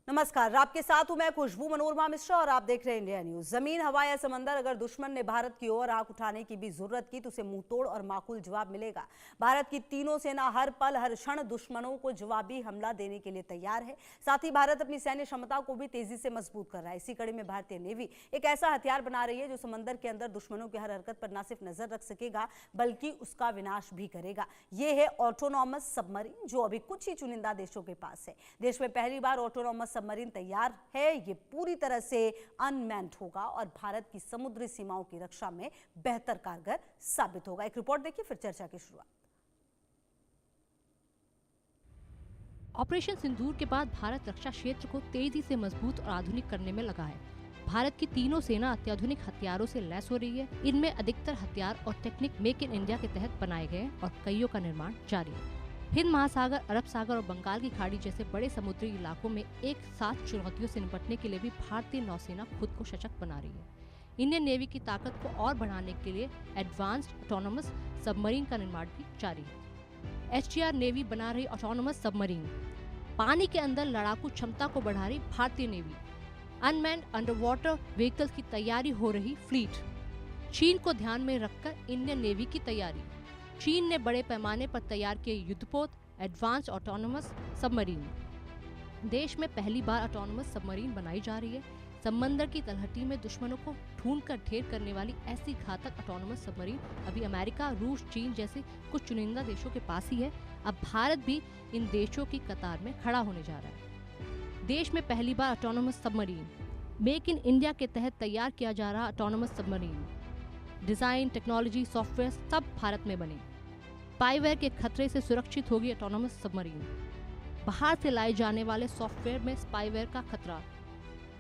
नमस्कार, आपके साथ हूं मैं खुशबू मनोरमा मिश्रा और आप देख रहे हैं इंडिया न्यूज। जमीन, हवा या समंदर, अगर दुश्मन ने भारत की ओर आंख उठाने की भी जरूरत की तो उसे मुंहतोड़ और माकूल जवाब मिलेगा। भारत की तीनों सेना हर पल हर क्षण दुश्मनों को जवाबी हमला देने के लिए तैयार है। साथ ही भारत अपनी सैन्य क्षमता को भी तेजी से मजबूत कर रहा है। इसी कड़ी में भारतीय नेवी एक ऐसा हथियार बना रही है जो समंदर के अंदर दुश्मनों की हर हरकत पर न सिर्फ नजर रख सकेगा बल्कि उसका विनाश भी करेगा। ये है ऑटोनॉमस सबमरीन, जो अभी कुछ ही चुनिंदा देशों के पास है। देश में पहली बार ऑटोनॉमस सबमरीन तैयार है। ये पूरी तरह से अनमैन्ड होगा और भारत की समुद्री सीमाओं की रक्षा में बेहतर कारगर साबित होगा। एक रिपोर्ट देखिए, फिर चर्चा की शुरुआत। ऑपरेशन सिंदूर के बाद भारत रक्षा क्षेत्र को तेजी से मजबूत और आधुनिक करने में लगा है। भारत की तीनों सेना अत्याधुनिक हथियारों से लैस हो रही है। इनमें अधिकतर हथियार और टेक्निक मेक इन इंडिया के तहत बनाए गए और कईयों का निर्माण जारी है। हिंद महासागर, अरब सागर और बंगाल की खाड़ी जैसे बड़े समुद्री इलाकों में एक साथ चुनौतियों से निपटने के लिए भी भारतीय नौसेना खुद को सशक्त बना रही है। इंडियन नेवी की ताकत को और बढ़ाने के लिए एडवांस्ड ऑटोनोमस सबमरीन का निर्माण भी जारी है। एचटीआर नेवी बना रही ऑटोनोमस सबमरीन। पानी के अंदर लड़ाकू क्षमता को बढ़ा रही भारतीय navy. Unmanned under water vehicles की तैयारी हो रही फ्लीट। चीन को ध्यान में रखकर इंडियन नेवी की तैयारी। चीन ने बड़े पैमाने पर तैयार किए युद्धपोत एडवांस ऑटोनोमस सबमरीन। देश में पहली बार ऑटोनोमस सबमरीन बनाई जा रही है। समंदर की तलहटी में दुश्मनों को ढूंढकर ढेर करने वाली ऐसी घातक ऑटोनोमस सबमरीन अभी अमेरिका, रूस, चीन जैसे कुछ चुनिंदा देशों के पास ही है। अब भारत भी इन देशों की कतार में खड़ा होने जा रहा है। देश में पहली बार autonomous submarine. Make in India के तहत तैयार किया जा रहा autonomous submarine. Design, technology, software सब भारत में बने। स्पाईवेयर के खतरे से सुरक्षित होगी ऑटोनोमस सबमरीन। बाहर से लाए जाने वाले सॉफ्टवेयर में स्पाईवेयर का खतरा।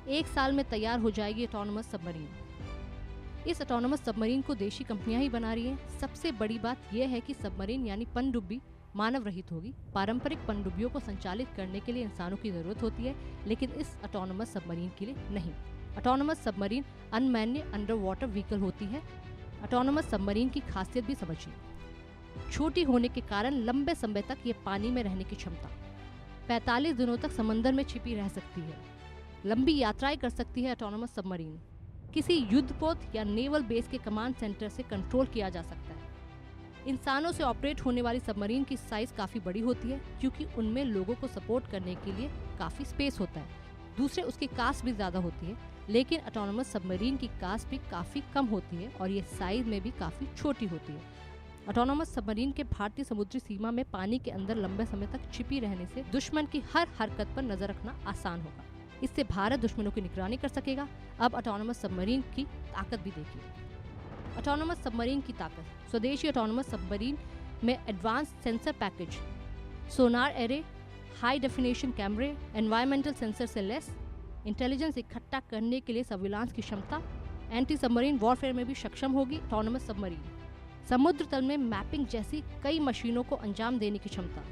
1 साल में तैयार हो जाएगी ऑटोनोमस सबमरीन। इस ऑटोनोमस सबमरीन को देशी कंपनियां ही बना रही हैं। सबसे बड़ी बात यह है कि सबमरीन यानी पनडुब्बी मानव रहित होगी। पारंपरिक पनडुब्बियों को संचालित करने के लिए इंसानों की जरूरत होती है, लेकिन इस ऑटोनोमस सबमरीन के लिए नहीं। Autonomous submarine unmanned under water vehicle होती है। ऑटोनोमस सबमरीन की खासियत भी समझिए। छोटी होने के कारण लंबे समय तक ये पानी में रहने की क्षमता। 45 दिनों तक समंदर में छिपी रह सकती है। लंबी यात्राएं कर सकती है ऑटोनोमस सबमरीन। किसी युद्धपोत या नेवल बेस के कमांड सेंटर से कंट्रोल किया जा सकता है। इंसानों से ऑपरेट होने वाली सबमरीन की साइज काफी बड़ी होती है, क्योंकि उनमें लोगों को सपोर्ट करने के लिए काफी स्पेस होता है। दूसरे उसकी कास्ट भी ज्यादा होती है, लेकिन ऑटोनोमस सबमरीन की कास्ट भी काफी कम होती है और ये साइज में भी काफी छोटी होती है। ऑटोनोमस सबमरीन के भारतीय समुद्री सीमा में पानी के अंदर लंबे समय तक छिपी रहने से दुश्मन की हर हरकत पर नजर रखना आसान होगा। इससे भारत दुश्मनों की निगरानी कर सकेगा। अब ऑटोनोमस सबमरीन की ताकत भी देखिए। ऑटोनोमस सबमरीन की ताकत। स्वदेशी ऑटोनोमस सबमरीन में एडवांस सेंसर पैकेज, सोनार एरे, हाई डेफिनेशन कैमरे, एनवायरमेंटल सेंसर से लेस, इंटेलिजेंस इकट्ठा करने के लिए सर्विलांस की क्षमता, एंटी सबमरीन वॉरफेयर में भी सक्षम होगी ऑटोनोमस सबमरीन। समुद्र तल में मैपिंग जैसी कई मशीनों को अंजाम देने की क्षमता।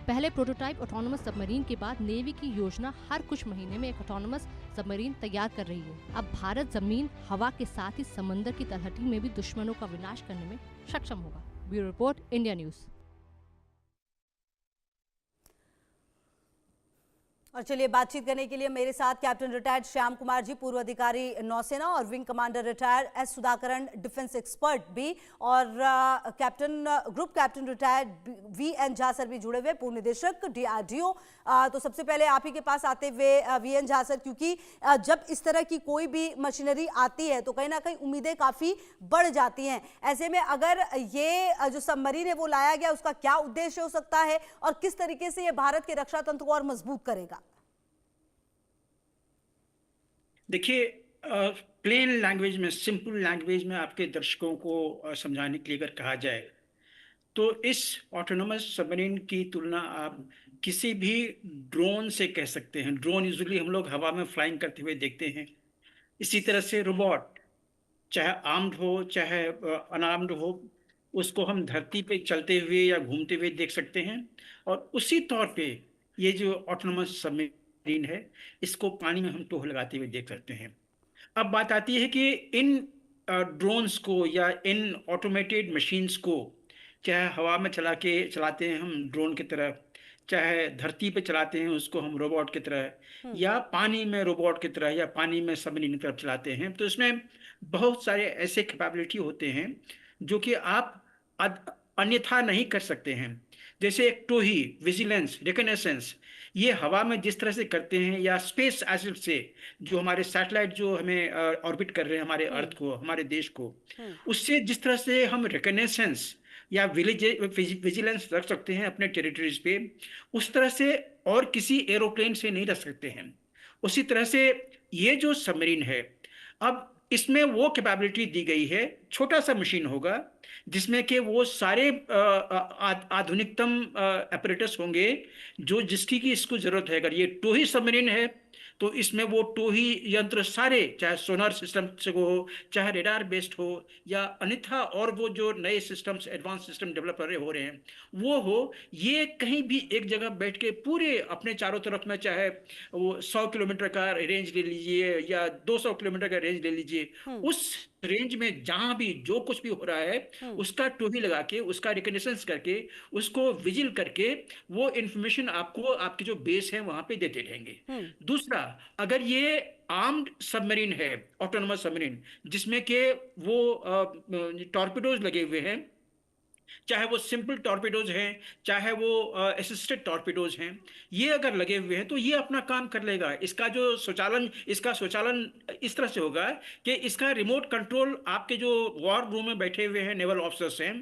पहले प्रोटोटाइप ऑटोनोमस सबमरीन के बाद नेवी की योजना हर कुछ महीने में एक ऑटोनोमस सबमरीन तैयार कर रही है। अब भारत जमीन, हवा के साथ ही समंदर की तलहटी में भी दुश्मनों का विनाश करने में सक्षम होगा। Bureau report, India news. और चलिए, बातचीत करने के लिए मेरे साथ कैप्टन रिटायर्ड श्याम कुमार जी, पूर्व अधिकारी नौसेना, और wing commander retired S Sudhakaran, defence expert भी, और group captain retired VN Jha sir भी जुड़े हुए, पूर्व निदेशक डीआरडीओ। तो सबसे पहले आप ही के पास आते हुए वीएन झा सर, क्योंकि जब इस तरह की कोई भी मशीनरी आती है तो कहीं ना कहीं उम्मीदें काफी बढ़ जाती हैं। ऐसे में अगर ये जो सबमरीन है वो लाया गया, उसका क्या उद्देश्य हो सकता है और किस तरीके से ये भारत के रक्षा तंत्र को और मजबूत करेगा? देखिए, प्लेन लैंग्वेज में, सिंपल लैंग्वेज में आपके दर्शकों को समझाने के लिए अगर कहा जाए तो इस ऑटोनोमस सबमरीन की तुलना आप किसी भी ड्रोन से कह सकते हैं। ड्रोन यूजुअली हम लोग हवा में फ्लाइंग करते हुए देखते हैं। इसी तरह से रोबोट, चाहे आर्म्ड हो चाहे अनआर्म्ड हो, उसको हम धरती पे चलते हुए या घूमते हुए देख सकते हैं। और उसी तौर पे ये जो ऑटोनोमस सबमरीन है, इसको पानी में हम टोह लगाते हुए देख सकते हैं। अब बात आती है कि इन ड्रोन्स को या इन ऑटोमेटेड मशीन्स को, चाहे हवा में चलाते हैं हम ड्रोन की तरह, चाहे धरती पे चलाते हैं उसको हम रोबोट की तरह, हम्म। या पानी में रोबोट की तरह, या पानी में सबमरीन की तरफ चलाते हैं, तो इसमें बहुत सारे ऐसे कैपेबिलिटी होते हैं जो कि आप अन्यथा नहीं कर सकते हैं। जैसे एक टोही, विजिलेंस, रिकनेसेंस, ये हवा में जिस तरह से करते हैं, या स्पेस एसिड से, जो हमारे सैटेलाइट जो हमें ऑर्बिट कर रहे हैं हमारे हम्म। अर्थ को, हमारे देश को, हम्म। उससे जिस तरह से हम रिकनेसेंस या विजिलेंस रख सकते हैं अपने टेरिटरीज पे, उस तरह से और किसी एरोप्लेन से नहीं रख सकते हैं। उसी तरह से ये जो सबमरीन है, अब इसमें वो कैपेबिलिटी दी गई है, छोटा सा मशीन होगा जिसमें कि वो सारे आधुनिकतम apparatus होंगे जो जिसकी की इसको जरूरत है। अगर ये टोही सबमरीन है तो इसमें वो टोही यंत्र सारे, चाहे सोनार सिस्टम से हो, चाहे रेडार बेस्ड हो, या अन्यथा और वो जो नए सिस्टम्स, एडवांस सिस्टम डेवलप हो रहे हैं वो हो, ये कहीं भी एक जगह बैठ के पूरे अपने चारों तरफ में, चाहे वो 100 किलोमीटर का रेंज ले लीजिए या 200 किलोमीटर का रेंज ले लीजिए, हम्म। उस रेंज में जहां भी जो कुछ भी हो रहा है हम्म। उसका टोही लगा के, उसका रिकनेसेंस करके, उसको विजिल करके, वो इंफॉर्मेशन आपको आपकी जो बेस है वहां पे देते रहेंगे। हम्म। दूसरा, अगर ये आर्म्ड सबमरीन है, ऑटोनोमस सबमरीन, जिसमें के वो टॉर्पिडोज लगे हुए हैं, चाहे वो सिंपल टॉर्पिडोज हैं, चाहे वो असिस्टेड टॉर्पिडोज हैं, ये अगर लगे हुए हैं तो ये अपना काम कर लेगा। इसका स्वचालन इस तरह से होगा कि इसका रिमोट कंट्रोल आपके जो वॉर रूम में बैठे हुए हैं नेवल ऑफिसर्स हैं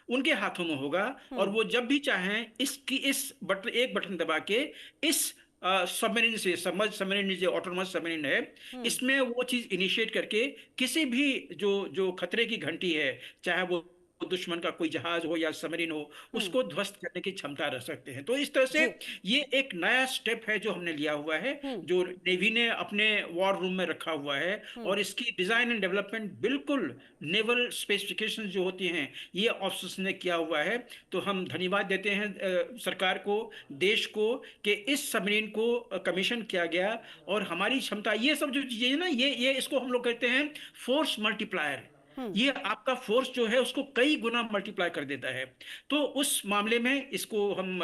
उनके हाथों में होगा, और हम्म। वो जब भी चाहें एक बटन दबा के इस सबमरीन से, सबमरीन जो ऑटोनोमस सबमरीन है, हम्म। इसमें वो चीज इनिशिएट करके किसी भी जो जो खतरे की घंटी है, चाहे वो दुश्मन का कोई जहाज हो या सबमरीन हो, हम्म। उसको ध्वस्त करने की क्षमता रख सकते हैं। तो इस तरह से जी। ये एक नया स्टेप है जो हमने लिया हुआ है, हम्म। जो नेवी ने अपने वॉर रूम में रखा हुआ है, हम्म। और इसकी डिजाइन एंड डेवलपमेंट बिल्कुल नेवल स्पेसिफिकेशंस जो होती हैं ये ऑफिसर्स ने किया हुआ है। तो हम धन्यवाद देते हैं सरकार को, देश को, कि इस सबमरीन को कमीशन किया गया, और हमारी क्षमता, ये सब जो चीजें हैं ना, ये इसको हम लोग कहते हैं फोर्स मल्टीप्लायर। हम्म। ये आपका फोर्स जो है उसको कई गुना मल्टीप्लाई कर देता है। तो उस मामले में इसको हम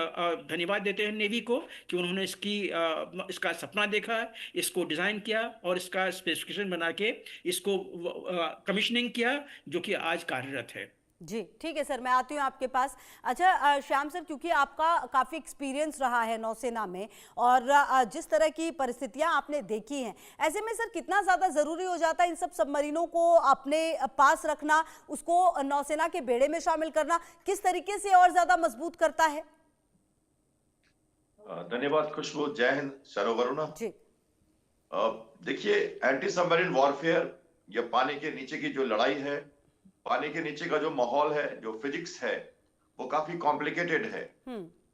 धन्यवाद देते हैं नेवी को कि उन्होंने इसका सपना देखा, इसको डिजाइन किया और इसका स्पेसिफिकेशन बना के इसको कमीशनिंग किया, जो कि आज कार्यरत है। जी ठीक है सर, मैं आती हूँ आपके पास। अच्छा श्याम सर, क्योंकि आपका काफ़ी एक्सपीरियंस रहा है नौसेना में और जिस तरह की परिस्थितियां आपने देखी हैं, ऐसे में सर कितना ज़्यादा ज़रूरी हो जाता है इन सब सबमरीनों को अपने पास रखना, उसको नौसेना के बेड़े में शामिल करना, किस तरीके से और ज़्यादा मजबूत करता है? धन्यवाद खुशबू, जय हिंद, सरोवरुणा जी। देखिए, एंटी सबमरीन वॉरफेयर, या पानी के नीचे की जो लड़ाई है, पानी के नीचे का जो माहौल है, जो फिजिक्स है, वो काफी कॉम्प्लिकेटेड है।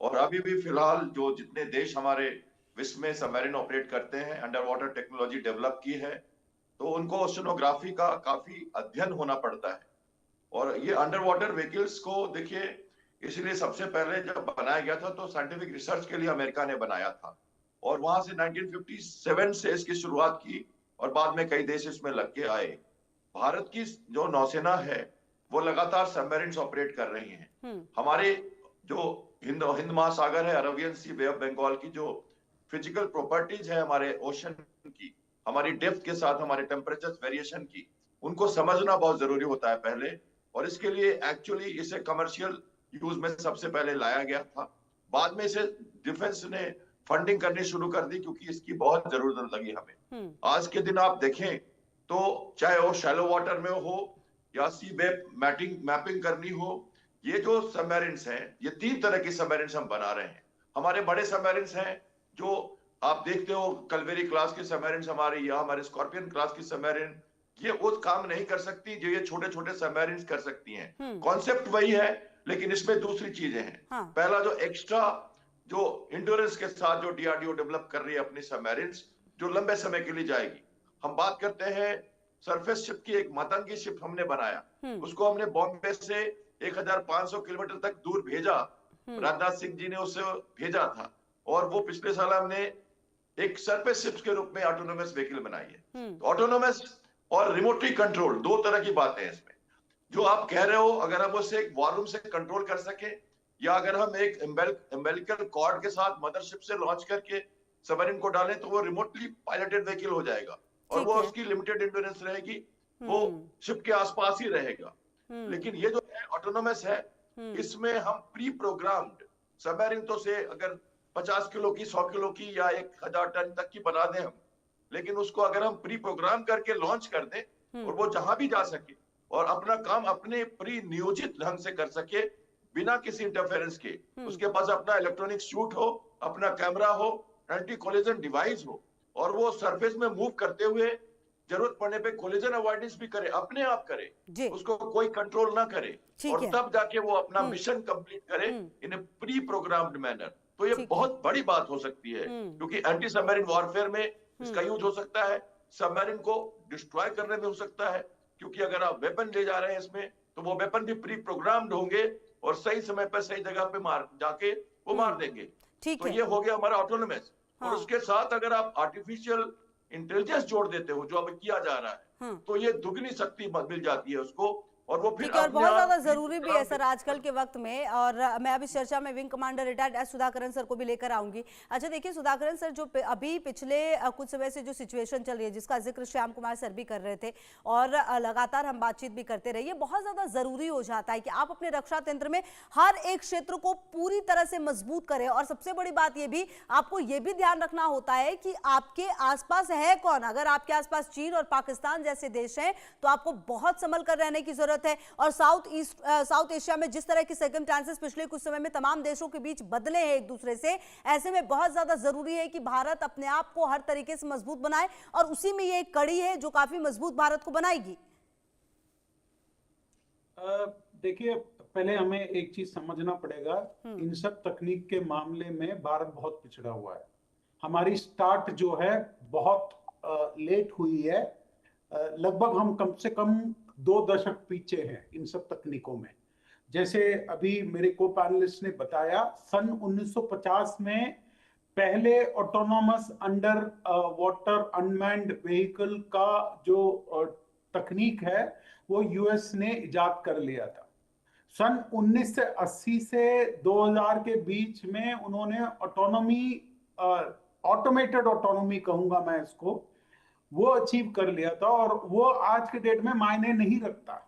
और अभी भी फिलहाल जो जितने देश हमारे विश्व में सबमरीन ऑपरेट करते हैं, अंडर वाटर टेक्नोलॉजी डेवलप की है, तो उनको ओशनोग्राफी का काफी अध्ययन होना पड़ता है। और ये अंडर वाटर व्हीकल्स को देखिए, इसलिए सबसे पहले जब बनाया गया था तो साइंटिफिक रिसर्च के लिए अमेरिका ने बनाया था, और वहां से 1957 से इसकी शुरुआत की, और बाद में कई देश इसमें लग के आए। भारत की जो नौसेना है वो लगातार सबमरीन ऑपरेट कर रही हैं। हमारे जो हिंद महासागर है, Arabian sea, bay of Bengal की जो फिजिकल प्रॉपर्टीज है हमारे ओशन की, हमारी डेप्थ के साथ हमारे टेम्परेचर वेरिएशन की, उनको समझना बहुत जरूरी होता है पहले। और इसके लिए एक्चुअली इसे कमर्शियल यूज में सबसे पहले लाया गया था। बाद में इसे डिफेंस ने फंडिंग करनी शुरू कर दी, क्योंकि इसकी बहुत जरूरत लगी हमें। आज के दिन आप देखें तो चाहे वो शैलो वाटर में हो या सी वेब मैपिंग करनी हो, ये जो सबमरीन्स हैं, ये 3 तरह की सबमरीन्स हम बना रहे हैं। हमारे बड़े सबमरीन्स हैं जो आप देखते हो, कल्वेरी क्लास की सबमरीन्स हमारी, या हमारे स्कॉर्पियन क्लास की सबमरीन, ये वो काम नहीं कर सकती जो ये छोटे छोटे सबमरीन्स कर सकती हैं। कॉन्सेप्ट वही है, लेकिन इसमें दूसरी चीजें हैं। पहला, जो एक्स्ट्रा जो इंड्योरेंस के साथ जो डीआरडीओ डेवलप कर रही है अपनी सबमरीन्स, जो लंबे समय के लिए जाएगी। हम बात करते हैं सरफेस शिप की, एक मतंगी शिप हमने बनाया, उसको हमने बॉम्बे से 1500 किलोमीटर तक दूर भेजा। राजनाथ सिंह जी ने उसे भेजा था, और वो पिछले साल हमने एक सरफेस शिप के रूप में ऑटोनोमस व्हीकल बनाई है। ऑटोनोमस और रिमोटली कंट्रोल 2 तरह की बातें हैं इसमें। जो आप कह रहे हो, अगर हम उसे एक वॉर रूम से कंट्रोल कर सके, या अगर हम एक एम्बेलिकल कॉर्ड के साथ मदरशिप से लॉन्च करके सबमरीन को डालें तो वो रिमोटली पायलटेड व्हीकल हो जाएगा और वो उसकी लिमिटेड एंड्योरेंस रहेगी, वो शिप के आसपास ही रहेगा। लेकिन ये जो है ऑटोनोमस है, इसमें हम प्री प्रोग्राम्ड सबमरीन तो से अगर 50 किलो की, 100 किलो की या 1000 टन तक की बना दें हम, लेकिन उसको अगर हम प्री प्रोग्राम करके लॉन्च कर दें और वो जहां भी जा सके और अपना काम अपने प्री नियोजित ढंग से कर सके बिना किसी इंटरफेरेंस के, उसके पास अपना इलेक्ट्रॉनिक सूट हो, अपना कैमरा हो, एंटी कोलिजन डिवाइस हो और वो सरफेस में मूव करते हुए जरूरत पड़ने पे कोलिजन अवॉइडेंस भी करे, अपने आप करे, उसको कोई कंट्रोल ना करे और तब जाके वो अपना मिशन कंप्लीट करे इन ए प्री प्रोग्राम्ड मैनर। तो ये बहुत बड़ी बात हो सकती है क्योंकि एंटी सबमरीन वॉरफेयर में इसका यूज हो सकता है, सबमरीन को डिस्ट्रॉय करने में हो सकता है, क्योंकि अगर आप वेपन ले जा रहे हैं इसमें तो वो वेपन भी प्री प्रोग्राम्ड होंगे और सही समय पर सही जगह पे जाके वो मार देंगे। तो ये हो गया हमारा ऑटोनोमस। और उसके साथ अगर आप आर्टिफिशियल इंटेलिजेंस जोड़ देते हो जो अब किया जा रहा है तो ये दुगनी शक्ति मिल जाती है उसको और वो फिर और बहुत ज्यादा जरूरी भी है सर आजकल के वक्त में। और मैं अभी चर्चा में wing commander retired S Sudhakaran sir को भी लेकर आऊंगी। अच्छा देखिए सुधाकरन सर, जो अभी पिछले कुछ समय से जो सिचुएशन चल रही है जिसका जिक्र श्याम कुमार सर भी कर रहे थे और लगातार हम बातचीत भी करते रहे, बहुत ज्यादा जरूरी हो जाता है कि आप अपने रक्षा तंत्र में हर एक क्षेत्र को पूरी तरह से मजबूत करें। और सबसे बड़ी बात ये भी आपको ये भी ध्यान रखना होता है कि आपके आसपास है कौन। अगर आपके आसपास चीन और पाकिस्तान जैसे देश हैं तो आपको बहुत संभल कर रहने की जरूरत है। और साउथ एशिया में जिस तरह की सर्कमस्टेंसेस पिछले कुछ समय में तमाम देशों के बीच बदले हैं एक दूसरे से, ऐसे में बहुत ज्यादा जरूरी है कि भारत अपने आप को हर तरीके से मजबूत बनाए और उसी में ये एक कड़ी है जो काफी मजबूत भारत को बनाएगी। देखिए पहले हमें एक चीज समझना पड़ेगा, इन सब तकनीक के मामले में भारत बहुत पिछड़ा हुआ है। हमारी स्टार्ट जो है बहुत लेट हुई है, लगभग हम कम से कम 2 दशक पीछे हैं इन सब तकनीकों में। जैसे अभी मेरे को पैनलिस्ट ने बताया, सन 1950 में पहले autonomous under water unmanned vehicle का जो तकनीक है वो यूएस ने इजाद कर लिया था। सन 1980 से 2000 के बीच में उन्होंने ऑटोनोमी, ऑटोमेटेड ऑटोनोमी कहूंगा मैं इसको, वो अचीव कर लिया था और वो आज के डेट में मायने नहीं रखता।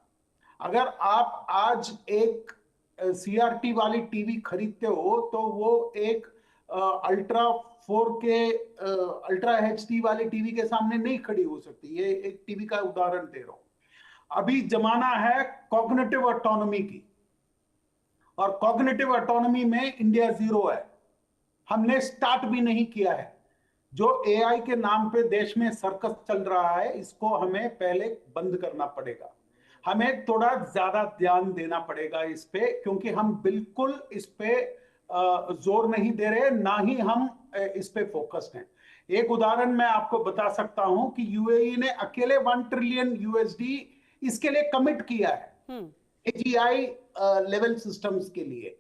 अगर आप आज एक CRT वाली टीवी खरीदते हो तो वो एक अल्ट्रा 4K अल्ट्रा HD वाली टीवी के सामने नहीं खड़ी हो सकती। ये एक टीवी का उदाहरण दे रहा हूं। अभी जमाना है कॉग्निटिव ऑटोनॉमी की और कॉग्निटिव ऑटोनॉमी में इंडिया 0 है। हमने स्टार्ट भी नहीं किया है। जो AI के नाम पे देश में सर्कस चल रहा है इसको हमें पहले बंद करना पड़ेगा। हमें थोड़ा ज्यादा ध्यान देना पड़ेगा इस पे, क्योंकि हम बिल्कुल इस पे जोर नहीं दे रहे, ना ही हम इस पे फोकस्ड हैं। एक उदाहरण मैं आपको बता सकता हूं कि UAE ने अकेले 1 ट्रिलियन USD इसके लिए कमिट किया है AGI लेवल सिस्टम्स के लिए।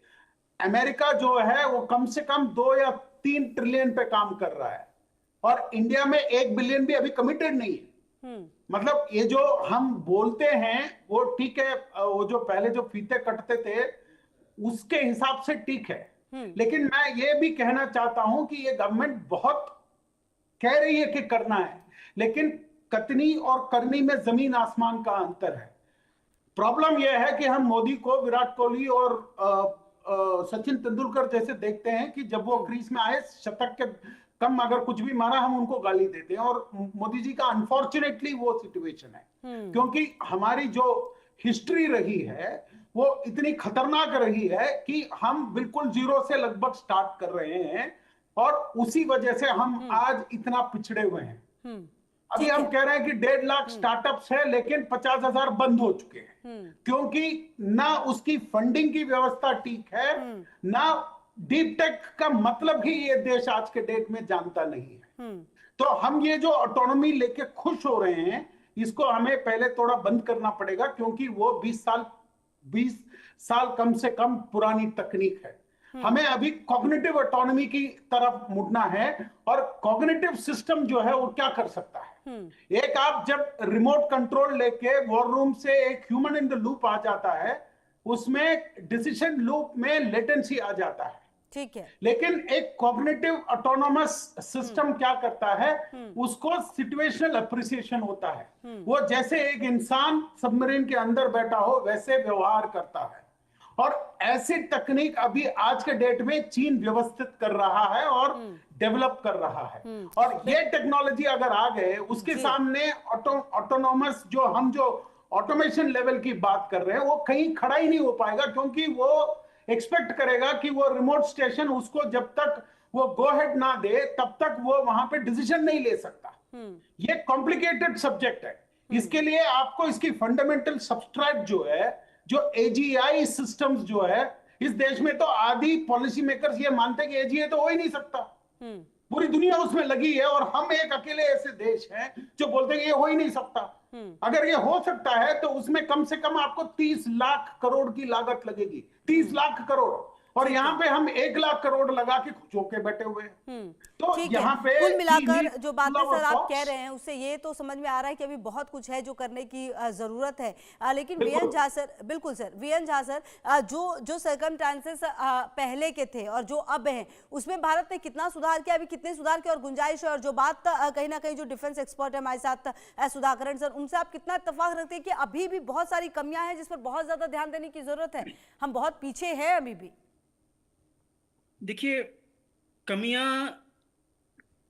अमेरिका जो है वो कम से कम 2 या 3 ट्रिलियन पे काम कर रहा है और इंडिया में 1 बिलियन भी अभी कमिटेड नहीं है। मतलब ये जो हम बोलते हैं वो ठीक है, वो जो पहले जो फीते कटते थे उसके हिसाब से ठीक है, लेकिन मैं ये भी कहना चाहता हूं कि ये गवर्नमेंट बहुत कह रही है कि करना है, लेकिन कतनी और करनी में जमीन आसमान का अंतर है। प्रॉब्लम यह है कि हम मोदी को, विराट कोहली और सचिन तेंदुलकर जैसे देखते हैं कि जब वो क्रीज में आए शतक के कम अगर कुछ भी मारा हम उनको गाली देते हैं, और मोदी जी का अनफॉर्चुनेटली वो सिचुएशन है क्योंकि हमारी जो हिस्ट्री रही है वो इतनी खतरनाक रही है कि हम बिल्कुल 0 से लगभग स्टार्ट कर रहे हैं और उसी वजह से हम आज इतना पिछड़े हुए हैं। अभी हम कह रहे हैं कि 1.5 लाख स्टार्टअप्स है, लेकिन 50,000 बंद हो चुके हैं क्योंकि ना उसकी फंडिंग की व्यवस्था ठीक है, ना डीप टेक का मतलब ही ये देश आज के डेट में जानता नहीं है। तो हम ये जो ऑटोनॉमी लेके खुश हो रहे हैं इसको हमें पहले थोड़ा बंद करना पड़ेगा, क्योंकि वो 20 साल कम से कम पुरानी तकनीक है। हमें अभी कॉग्निटिव ऑटोनॉमी की तरफ मुड़ना है और कॉग्निटिव सिस्टम जो है वो क्या कर सकता है। एक आप जब रिमोट कंट्रोल लेके वॉर रूम से एक ह्यूमन इन द लूप आ जाता है उसमें डिसीजन लूप में लेटेंसी आ जाता है। ठीक है। लेकिन एक कॉग्निटिव ऑटोनोमस सिस्टम क्या करता है, उसको सिचुएशनल अप्रिसिएशन होता है। वो जैसे एक इंसान सबमरीन के अंदर बैठा हो वैसे व्यवहार करता है। और ऐसी तकनीक अभी आज के डेट में चीन व्यवस्थित कर रहा है और डेवलप कर रहा है। और ये टेक्नोलॉजी अगर आ गए, उसके सामने ऑटोनोमस जो ऑटोमेशन लेवल की बात कर रहे हैं, वो कहीं खड़ा ही नहीं हो पाएगा, क्योंकि वो एक्सपेक्ट करेगा कि वो रिमोट स्टेशन उसको जब तक वो गो हेड ना दे तब तक वो वहां पे डिसीजन नहीं ले सकता। ये कॉम्प्लिकेटेड सब्जेक्ट है। इसके लिए आपको इसकी फंडामेंटल सब्सट्रेट जो है, जो एजीआई सिस्टम्स जो है, इस देश में तो आधी पॉलिसी मेकर्स ये मानते हैं कि एजीआई तो हो ही नहीं सकता। पूरी दुनिया उसमें लगी है और हम एक अकेले ऐसे देश हैं जो बोलते हैं कि ये हो ही नहीं सकता। अगर ये हो सकता है तो उसमें कम से कम आपको 30 लाख करोड़ की लागत लगेगी। 30 लाख करोड़, और यहाँ पे हम 1 लाख करोड़ लगा के खुश होके बैठे हुए हैं। तो ठीक यहाँ है। पे कुल मिलाकर जो बातें सर आप Fox- कह रहे हैं उससे ये तो समझ में आ रहा है कि अभी बहुत कुछ है जो करने की जरूरत है। लेकिन वीएन झा सर, बिल्कुल सर, वीएन झा सर, जो सर्कमस्टांसेस पहले के थे और जो अब हैं, उसमें भारत ने कितना सुधार किया, अभी कितने सुधार की और गुंजाइश है? और जो बात कहीं ना कहीं जो डिफेंस एक्सपर्ट है हमारे साथ सुधाकरण सर, उनसे आप कितना इत्तेफाक रखते हैं कि अभी भी बहुत सारी कमियां हैं जिस पर बहुत ज्यादा ध्यान देने की जरूरत है, हम बहुत पीछे हैं अभी भी? देखिए, कमियां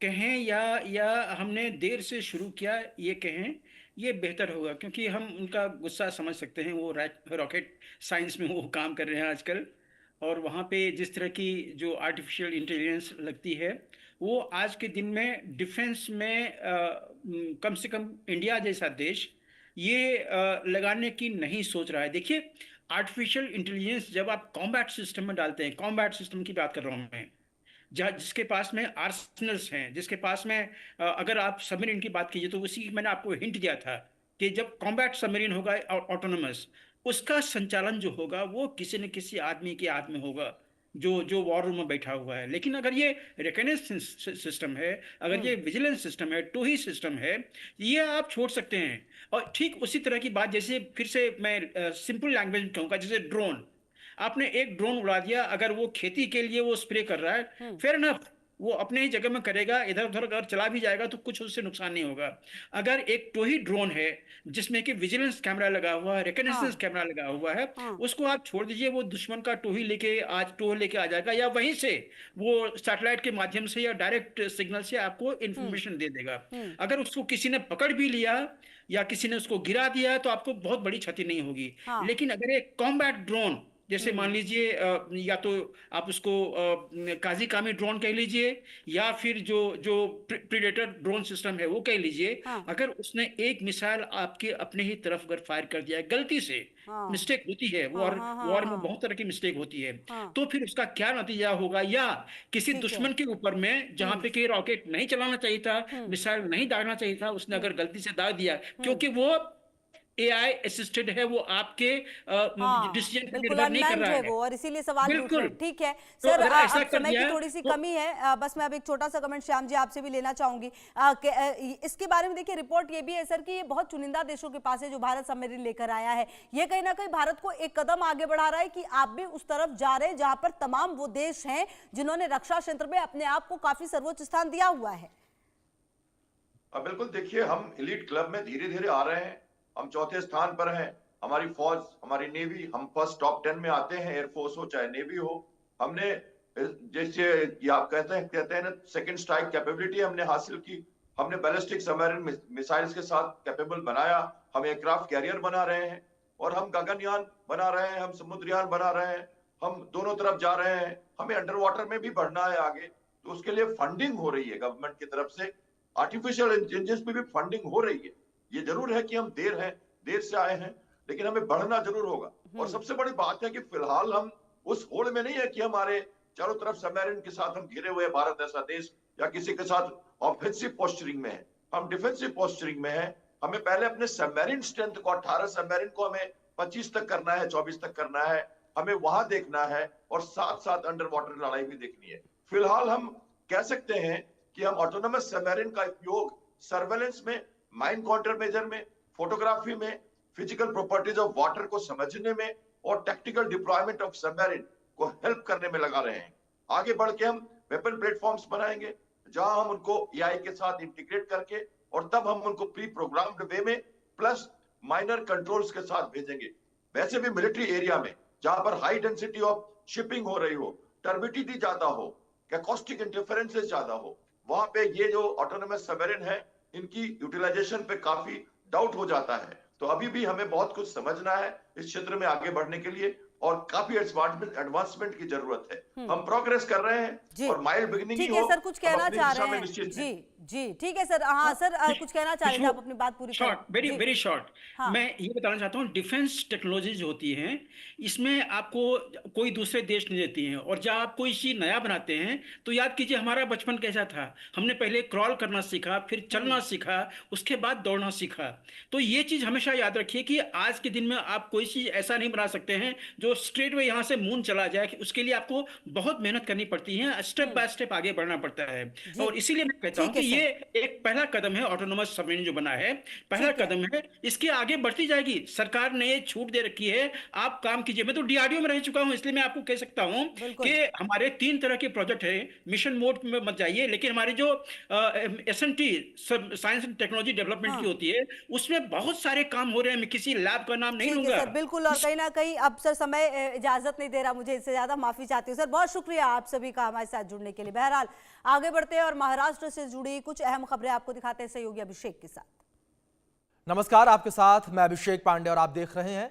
कहें या हमने देर से शुरू किया ये कहें, ये बेहतर होगा, क्योंकि हम उनका गुस्सा समझ सकते हैं। वो रॉकेट साइंस में वो काम कर रहे हैं आजकल, और वहाँ पे जिस तरह की जो आर्टिफिशियल इंटेलिजेंस लगती है, वो आज के दिन में डिफेंस में कम से कम इंडिया जैसा देश ये लगाने की नहीं सोच रहा है। देखिए, आर्टिफिशियल इंटेलिजेंस जब आप कॉम्बैट सिस्टम में डालते हैं, कॉम्बैट सिस्टम की बात कर रहा हूँ मैं, जिसके पास में आर्सनल्स हैं, जिसके पास में अगर आप सबमरीन की बात कीजिए तो उसी मैंने आपको हिंट दिया था कि जब कॉम्बैट सबमरीन होगा ऑटोनोमस, उसका संचालन जो होगा वो किसी न किसी आदमी के हाथ में होगा जो जो वॉर रूम में बैठा हुआ है। लेकिन अगर ये रिकॉग्निशन सिस्टम है, अगर ये विजिलेंस सिस्टम है, टू ही सिस्टम है, ये आप छोड़ सकते हैं। और ठीक उसी तरह की बात, जैसे फिर से मैं सिंपल लैंग्वेज में कहूँगा, जैसे ड्रोन, आपने एक ड्रोन उड़ा दिया, अगर वो खेती के लिए वो स्प्रे कर रहा है, फेयर इनफ, वो अपने ही जगह में करेगा, इधर उधर अगर चला भी जाएगा तो कुछ उससे नुकसान नहीं होगा। अगर एक टोही ड्रोन है जिसमें कि विजिलेंस कैमरा लगा हुआ है, रिकॉग्निशन कैमरा लगा हुआ है, उसको आप छोड़ दीजिए, वो दुश्मन का टोही लेके आ जाएगा, या वहीं से वो सैटेलाइट के माध्यम से या डायरेक्ट सिग्नल से आपको इंफॉर्मेशन दे देगा। अगर उसको किसी ने पकड़ भी लिया या किसी ने उसको गिरा दिया तो आपको बहुत बड़ी क्षति नहीं होगी। लेकिन अगर एक कॉम्बैट ड्रोन, जैसे मान लीजिए या तो आप उसको काजी कामी ड्रोन कह लीजिए, या फिर जो प्रीडेटर ड्रोन सिस्टम है वो कह लीजिए, अगर उसने एक मिसाइल आपके अपने ही तरफ अगर फायर कर दिया है गलती से, मिस्टेक होती है, वॉर में बहुत तरह की मिस्टेक होती है, तो फिर उसका क्या नतीजा होगा? या किसी दुश्मन के ऊपर में जहां पे कि रॉकेट नहीं चलाना चाहिए था, मिसाइल नहीं दागना चाहिए था, उसने अगर गलती से दाग दिया, क्योंकि वो एआई असिस्टेड है, वो आपके डिसीजन पर निर्भर नहीं कर रहा है वो, और इसीलिए सवाल पूछ रहे हैं। ठीक है तो सर, अगर ऐसा अब कर समय दिया की थोड़ी सी तो कमी है, बस मैं अब एक छोटा सा कमेंट श्याम जी आपसे भी लेना चाहूंगी इसके बारे में। देखिए, रिपोर्ट ये भी है सर कि ये बहुत चुनिंदा देशों के पास है जो भारत सबमरीन लेकर आया है। ये कहीं ना कहीं भारत को एक कदम आगे बढ़ा रहा है कि आप भी उस तरफ जा रहे हैं जहां पर तमाम वो देश हैं जिन्होंने रक्षा क्षेत्र में अपने आप को काफी सर्वोच्च स्थान दिया हुआ है। बिल्कुल, देखिए, हम एलीट क्लब में धीरे धीरे आ रहे हैं। हम चौथे स्थान पर हैं। हमारी फौज, हमारी नेवी, हम फर्स्ट टॉप 10 में आते हैं, एयरफोर्स हो चाहे नेवी हो। हमने जैसे ये आप कहते हैं ना, सेकंड स्ट्राइक कैपेबिलिटी हमने हासिल की। हमने बैलिस्टिक सबमरीन मिसाइल्स के साथ कैपेबल बनाया। हम एयरक्राफ्ट कैरियर बना रहे हैं, और हम गगनयान बना रहे हैं, हम समुद्रयान बना रहे हैं, हम दोनों तरफ जा रहे हैं। हमें अंडर वाटर में भी बढ़ना है आगे, तो उसके लिए फंडिंग हो रही है गवर्नमेंट की तरफ से। आर्टिफिशियल इंटेलिजेंस में भी फंडिंग हो रही है। ये जरूर है कि हम देर से आए हैं, लेकिन हमें बढ़ना जरूर होगा। और सबसे बड़ी बात है कि फिलहाल हम उस होड़ में नहीं है कि हमारे चारों तरफ सबमरीन के साथ हम घिरे हुए हैं, भारत ऐसा देश, या किसी के साथ ऑफेंसिव पोस्चरिंग में है। हम डिफेंसिव पोस्चरिंग में है। हमें पहले अपने सबमरीन स्ट्रेंथ को, 18 सबमरीन को हमें 25 तक करना है, 24 तक करना है, हमें वहां देखना है, और साथ साथ अंडर वाटर लड़ाई भी देखनी है। फिलहाल हम कह सकते हैं कि हम ऑटोनोमस सबमरीन का उपयोग सर्वेलेंस में, माइन काउंटर मेजर में, फोटोग्राफी में, फिजिकल प्रॉपर्टीज ऑफ वाटर को समझने में, और टैक्टिकल डिप्लॉयमेंट ऑफ सबमरीन को हेल्प करने में लगा रहे हैं। आगे बढ़ के हम वेपन प्लेटफॉर्म्स बनाएंगे जहां हम उनको एआई के साथ इंटीग्रेट करके और तब हम उनको प्री प्रोग्राम्ड वे में प्लस माइनर कंट्रोल्स के साथ भेजेंगे। वैसे भी मिलिट्री एरिया में जहां पर हाई डेंसिटी ऑफ शिपिंग हो रही हो, टर्बिडिटी ज्यादा हो, एकॉस्टिक इंटरफेरेंसेस ज्यादा हो, वहां पे ये जो ऑटोनोमस सबमरीन है इनकी यूटिलाइजेशन पे काफी डाउट हो जाता है। तो अभी भी हमें बहुत कुछ समझना है इस क्षेत्र में आगे बढ़ने के लिए और काफी एडवांसमेंट की जरूरत है। हम प्रोग्रेस कर रहे हैं और माइल्ड बिगिनिंग ही ठीक है हो, सर, कुछ कहना अपनी चाह दिशा रहे में हैं निश्चित हैं। जी जी ठीक है सर। हाँ सर, कुछ कहना चाह रहे थे आप, अपनी बात पूरी शॉर्ट, करें। Very short. हाँ। मैं ये बताना चाहता हूँ, डिफेंस टेक्नोलॉजीज होती हैं, इसमें आपको कोई दूसरे देश नहीं देती हैं। और जब आप कोई चीज नया बनाते हैं तो याद कीजिए हमारा बचपन कैसा था। हमने पहले क्रॉल करना सीखा, फिर चलना सीखा, उसके बाद दौड़ना सीखा। तो ये चीज हमेशा याद रखिए कि आज के दिन में आप कोई चीज ऐसा नहीं बना सकते हैं जो स्ट्रेट वे यहाँ से मून चला जाए। कि उसके लिए आपको बहुत मेहनत करनी पड़ती है, स्टेप बाय स्टेप आगे बढ़ना पड़ता है। और इसीलिए मैं कहता हूँ ठीक कि है ये एक पहला कदम है, ऑटोनोमस सबमरीन जो बना है पहला ठीक है। कदम है। इसके आगे बढ़ती जाएगी। सरकार ने ये छूट दे रखी है, आप काम कीजिए। मैं तो डीआरडीओ में रह चुका हूं, इसलिए मैं आपको कह सकता हूं बिल्कुल। कि हमारे 3 तरह के प्रोजेक्ट है। मिशन मोड में मत जाइए, लेकिन हमारी जो SNT science and technology development की होती है उसमें बहुत सारे काम हो रहे हैं। मैं किसी लैब का नाम नहीं ठीक है लूंगा। सर, बिल्कुल। और कहीं ना कहीं अब सर समय इजाजत नहीं दे रहा मुझे, इससे ज्यादा माफी चाहती हूँ सर। बहुत शुक्रिया आप सभी का हमारे साथ जुड़ने के लिए। बहरहाल आगे बढ़ते हैं और महाराष्ट्र से जुड़ी कुछ अहम खबरें आपको दिखाते हैं सहयोगी अभिषेक के साथ। नमस्कार, आपके साथ मैं अभिषेक पांडे और आप देख रहे हैं